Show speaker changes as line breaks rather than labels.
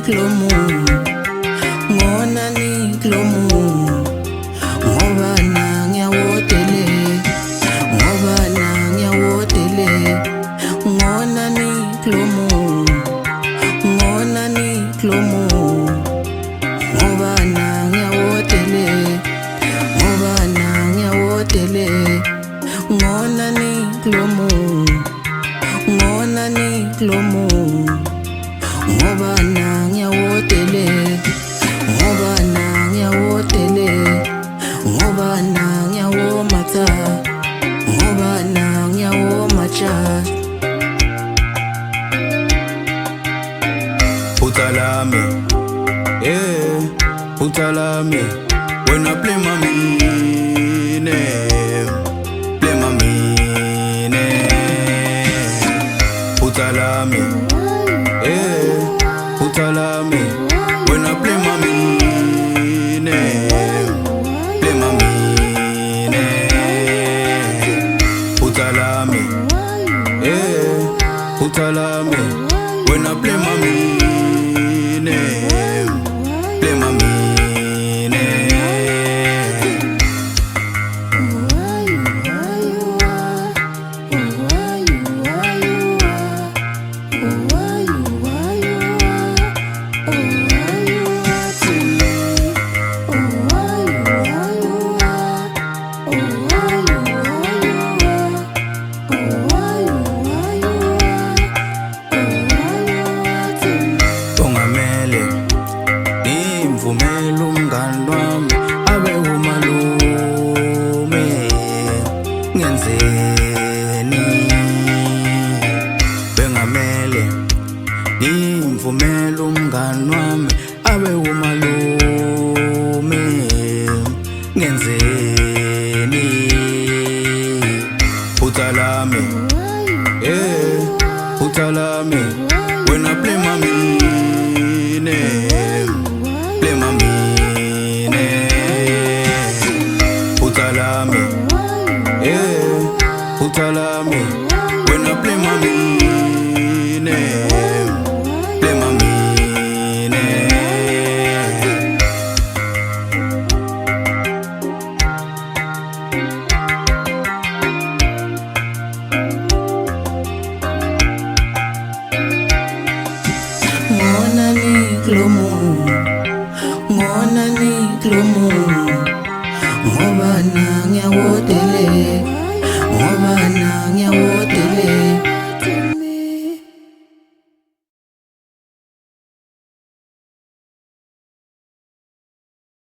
klomu, ngona ni klomu, ngoba na ngiyawotele, ngoba na ngiyawotele, ngona ni klomu, ngona ni klomu, ngoba na ngiyawotele, ngoba na ngiyawotele, ngona ni klomu, ngona ni klomu, ngoba na ngiyawotele, ngoba na ngiyawotele, ngoba na ngiyawomata, ngoba na ngiyawomatsha.
Utalame, utalame, when I play my name, play my name. Utalame, utalame, when I play my name, play my name. Utalame, utalame, when I play my name, play my name. Ngivumela umngani wami abe umalume, ngenzeni? Bengamele ngivumela umngani wami abe umalume, ngenzeni? Utalame, utalame, when I play my name, play my name. Utalame, utalame, when I play my name, play my name.
Ngona ni klomu, ngona ni klomu.